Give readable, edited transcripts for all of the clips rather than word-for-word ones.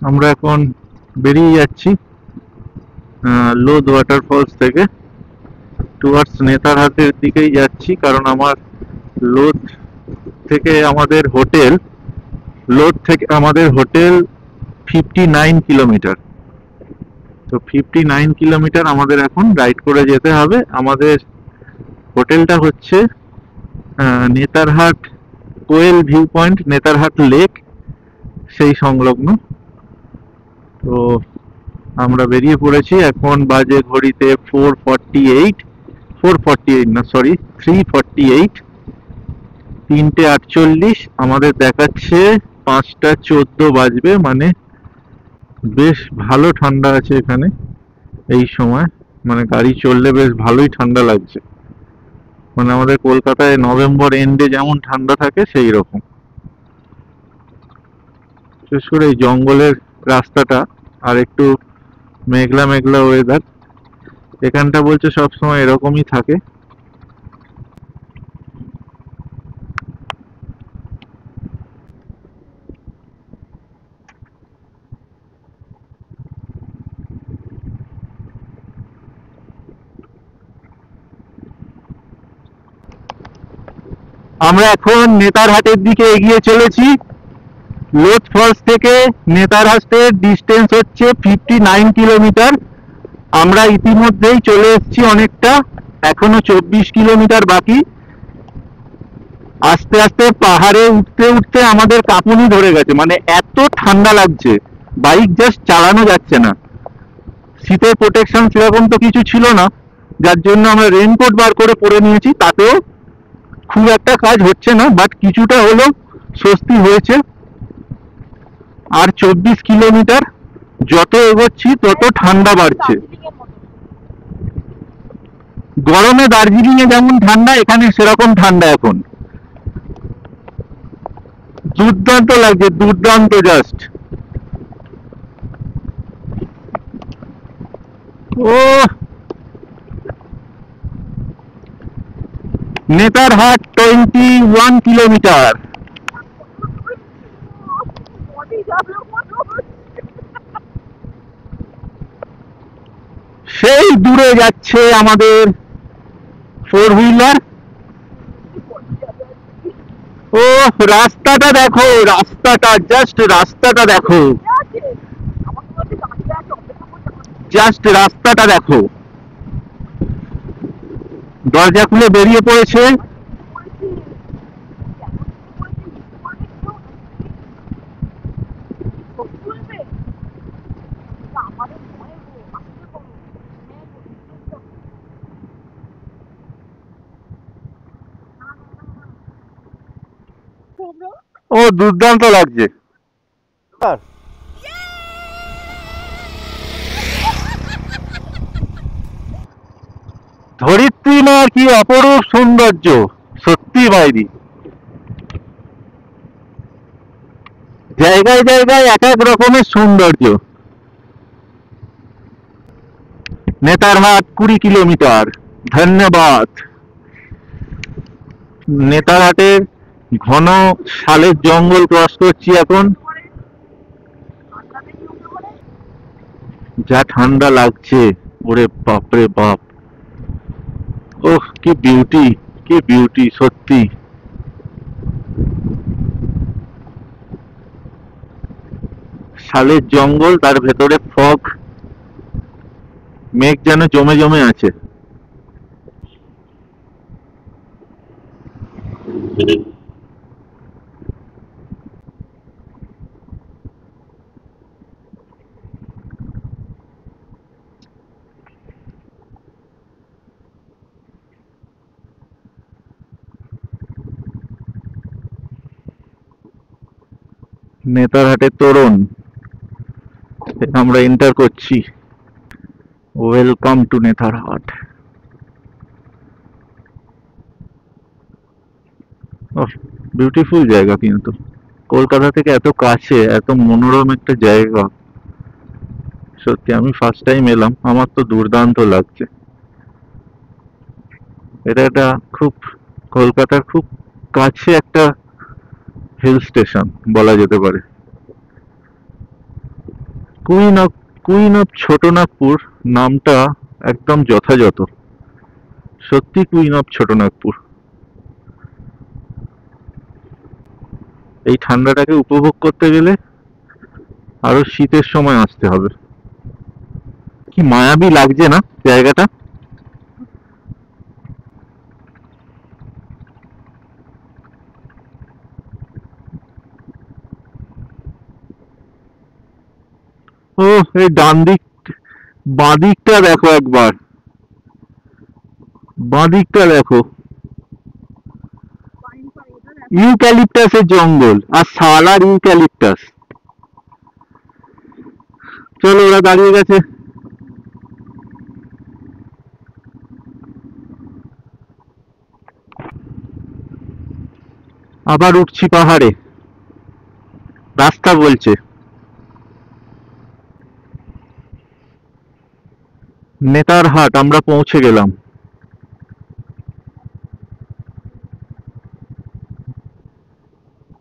আমরা এখন বেরিয়ে যাচ্ছি লোধ ওয়াটারফলস থেকে টুয়ার্ডস নেতারহাটের দিকেই যাচ্ছি, কারণ আমার লোধ থেকে আমাদের হোটেল 59 কিলোমিটার। তো 59 কিলোমিটার আমাদের এখন রাইড করে যেতে হবে। আমাদের হোটেলটা হচ্ছে নেতারহাট কোয়েল ভিউ পয়েন্ট, নেতারহাট লেক সেই সংলগ্ন। তো আমরা বেরিয়ে পড়েছি, এখন বাজে ঘড়িতে 3:48। 3:48 আমাদের দেখাচ্ছে 5:14 বাজবে, মানে বেশ ভালো ঠান্ডা আছে এখানে এই সময়, মানে গাড়ি চললে বেশ ভালোই ঠান্ডা লাগছে। মানে আমাদের কলকাতায় নভেম্বর এন্ডে যেমন ঠান্ডা থাকে সেই রকম। বিশেষ করে এই জঙ্গলের রাস্তাটা আর একটু মেঘলা মেঘলা ওয়েদার, এখানটা বলছে সবসময় এরকমই থাকে। আমরা এখন নেতারহাটের দিকে এগিয়ে চলেছি। লোধ ফলস থেকে নেতারহাটের ডিস্টেন্স হচ্ছে 59 কিলোমিটার। আমরা ইতিমধ্যেই চলে এসেছি অনেকটা, এখনো 24 কিলোমিটার বাকি। আস্তে আস্তে পাহাড়ে উঠতে উঠতে আমাদের কাঁপুনি ধরে গেছে, মানে এত ঠান্ডা লাগছে, বাইক জাস্ট চালানো যাচ্ছে না। শীতের প্রোটেকশন সেরকম তো কিছু ছিল না, যার জন্য আমরা রেইনকোট বার করে পরে নিয়েছি, তাতেও খুব একটা কাজ হচ্ছে না, বাট কিছুটা হলেও স্বস্তি হয়েছে। আর 24 কিলোমিটার, যত এগোচ্ছি তত ঠান্ডা বাড়ছে। গরমে দার্জিলিং এ যেমন ঠান্ডা, এখানে সেরকম ঠান্ডা এখন। দুর্দান্ত লাগছে, দুর্দান্ত জাস্ট। ও নেতারহাট 21 কিলোমিটার। সেই দূরে যাচ্ছে আমাদের 4 হুইলার। ও রাস্তাটা দেখো, রাস্তাটা জাস্ট, রাস্তাটা দেখো, জাস্ট রাস্তাটা দেখো। দরজা খুলে বেরিয়ে পড়েছে। ও দুর্দান্ত লাগছে। ধরিত্রী না কি অপরূপ সৌন্দর্য, সত্যি বাইরি। জায়গায় জায়গায় এক এক রকমের সৌন্দর্য। নেতারহাট 20 কিলোমিটার। ধন্যবাদ। নেতারহাটের ঘন শালের জঙ্গল ক্রস করছি এখন। যা ঠান্ডা লাগছে, ওরে বাপরে বাপ। ওহ কি বিউটি, কি বিউটি সত্যি। শালের জঙ্গল, তার ভেতরে ফগ, মেঘ যেন জমে জমে আছে। নেতারহাটের তোরণ আমরা এন্টার করছি। Welcome to Netarhat. বিউটিফুল জায়গা, কিন্তু কলকাতা থেকে এত কাছে, এত মনোরম একটা জায়গা, সত্যি আমি ফার্স্ট টাইম এলাম, আমার তো দুর্দান্ত লাগছে। এটা একটা খুব, কলকাতার খুব কাছে একটা হিল স্টেশন বলা যেতে পারে। Queen of queen of Chotanagpur নামটা একদম যথাযথ। সত্যি কুইন অফ ছোটনাগপুর। এই ঠান্ডাটাকে উপভোগ করতে গেলে আরো শীতের সময় আসতে হবে। কি মায়াবী লাগছে না জায়গাটা? ও, এই ডান দিক, বাঁ দিকটা দেখো একবার, বাঁ দিকটা দেখো, ইউক্যালিপটাসের জঙ্গল আর সালার ইউক্যালিপটাস। চলো, ওরা দাঁড়িয়ে গেছে। আবার উঠছি পাহাড়ে, রাস্তা বলছে। নেতারহাট আমরা পৌঁছে গেলাম।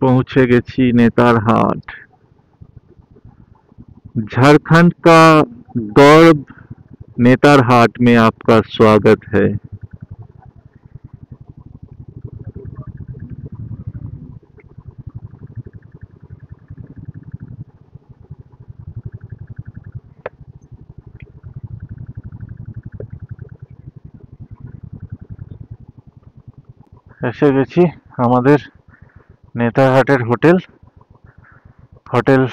पहुंचे गेছি नेतारहाट। झारखंड का गौरव नेतारहाट में आपका स्वागत है। এসে গেছি আমাদের নেতারহাটের hotel, hotel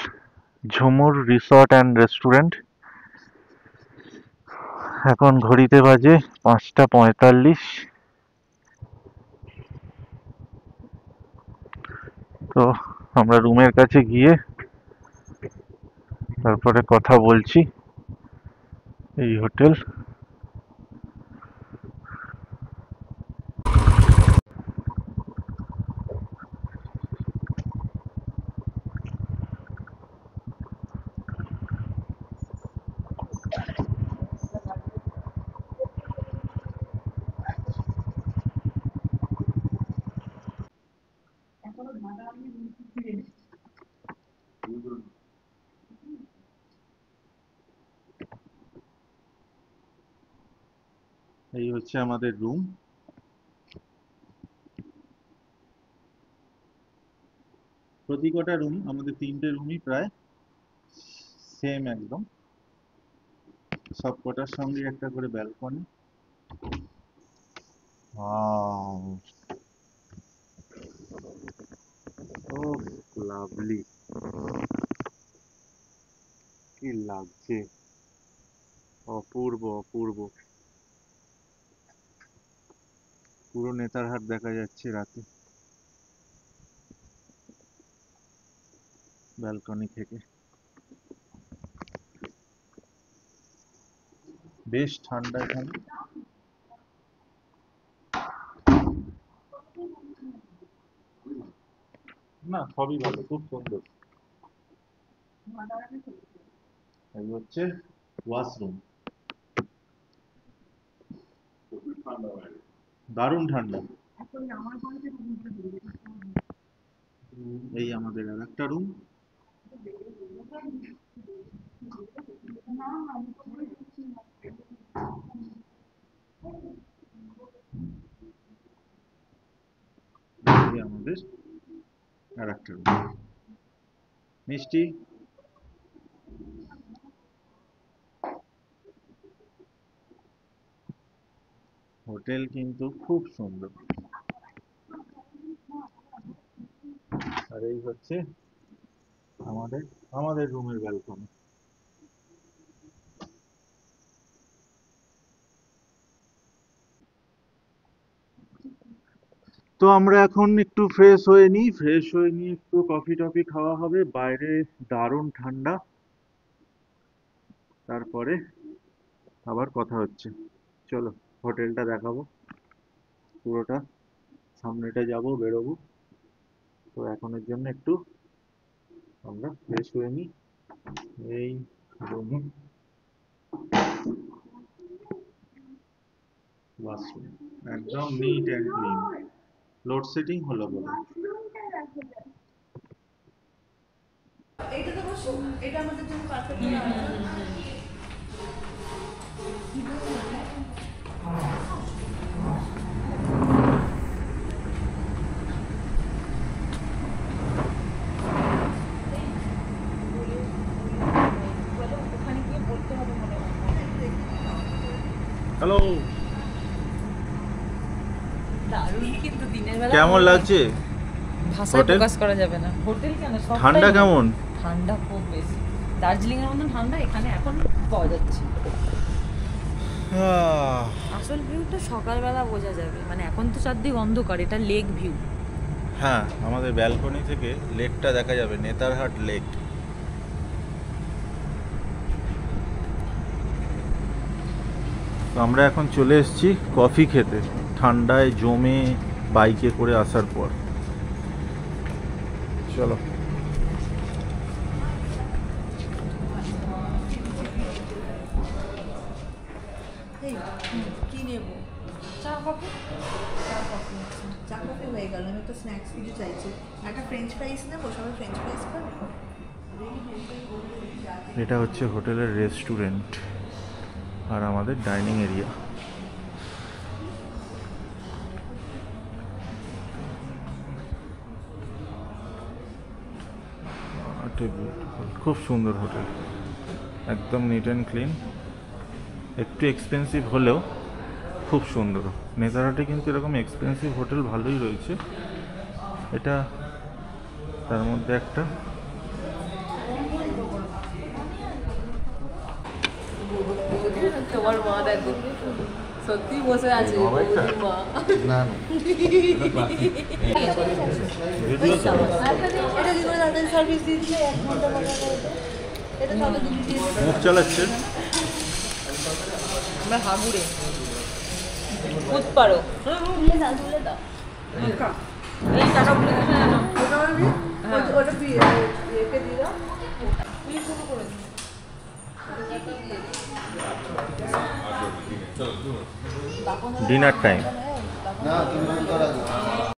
Jhumur resort and restaurant. এখন ঘড়িতে বাজে 5টা 45। তো আমরা রুমের কাছে গিয়ে তারপরে কথা বলছি। এই হোটেল। এই হচ্ছে আমাদের রুম। প্রতি কটা রুম, আমাদের 3টে রুমই প্রায় সেম একদম। সব কটার সঙ্গে একটা করে ব্যালকনি। ও লাভলি, কি লাগছে, অপূর্ব অপূর্ব। পুরো নেতারহাট দেখা যাচ্ছে রাতে ব্যালকনি থেকে। বেশ ঠান্ডা এখানে। না, সবই ভালো, খুব সুন্দর। এই হচ্ছে ওয়াশরুম। দারুণ ঠান্ডা। এই আমাদের আর একটা রুম। এই আমাদের আর একটা রুম। মিষ্টি, হোটেল কিন্তু খুব সুন্দর। আর এই হচ্ছে আমাদের আমাদের রুমের ব্যালকনি। তো আমরা এখন একটু ফ্রেশ হয়ে নিই, ফ্রেশ হয়ে নিয়ে একটু কফি টফি খাওয়া হবে। বাইরে দারুণ ঠান্ডা। তারপরে আবার কথা হচ্ছে। চলো, হোটেলটা দেখাবো পুরোটা। সামনেটা যাব, বেরোবো। তো এখনের জন্য একটু আমরা ফ্রেশ হয়ে নিই। এই রুমে ওয়াশরুম একদম নিট অ্যান্ড ক্লিন। লোডশেডিং হলো বলে। এটা আমাদের জন্য পারফেক্ট। হ্যালো, দারুণ কিন্তু দিনের বেলা কেমন লাগছে? ভাষায় হোটেল? প্রকাশ করা যাবে না। হোটেল কেন, সবটাই ঠান্ডা কেমন? ঠান্ডা খুব বেশি। দার্জিলিং এর মতন ঠান্ডা এখানে এখন পাওয়া যাচ্ছে। আসল ভিউটা সকালবেলা বোঝা যাবে, মানে এখন তো চারদিক অন্ধকার, এটা লেক ভিউ। হ্যাঁ, আমাদের ব্যালকনি থেকে লেকটা দেখা যাবে, নেতারহাট লেক। তো আমরা এখন চলে এসেছি কফি খেতে, ঠান্ডায় জমে বাইকে করে আসার পর। চলো। কি নেব? চা কফি? চা কফি হয়ে গেল, আমি তো স্ন্যাক্স কিছু চাইছি। একটা ফ্রেঞ্চ ফ্রাইস নেবো, সবাই ফ্রেঞ্চ ফ্রাইস খাবে। এটা হচ্ছে হোটেলের রেস্টুরেন্ট আর আমাদের ডাইনিং এরিয়া। খুব সুন্দর হোটেল, একদম নিট অ্যান্ড ক্লিন। একটু এক্সপেন্সিভ হলেও খুব সুন্দর। নেতারহাটে কিন্তু এরকম এক্সপেন্সিভ হোটেল ভালোই রয়েছে, এটা তার মধ্যে একটা। তোমার মা দেখো সত্যি বসে আছে, মা। এটা কি করে তাদের সার্ভিস দিচ্ছে 1 ঘন্টা করে? এটা সবাই দিচ্ছে। মুখ চালাচ্ছে। আমরা হাগুড়ে খুদ পারো। তুলে দাও, তুলে দাও। এই টাটা বলে গেছে জানো? ওটা একে দিয়ে দাও। Dinner time.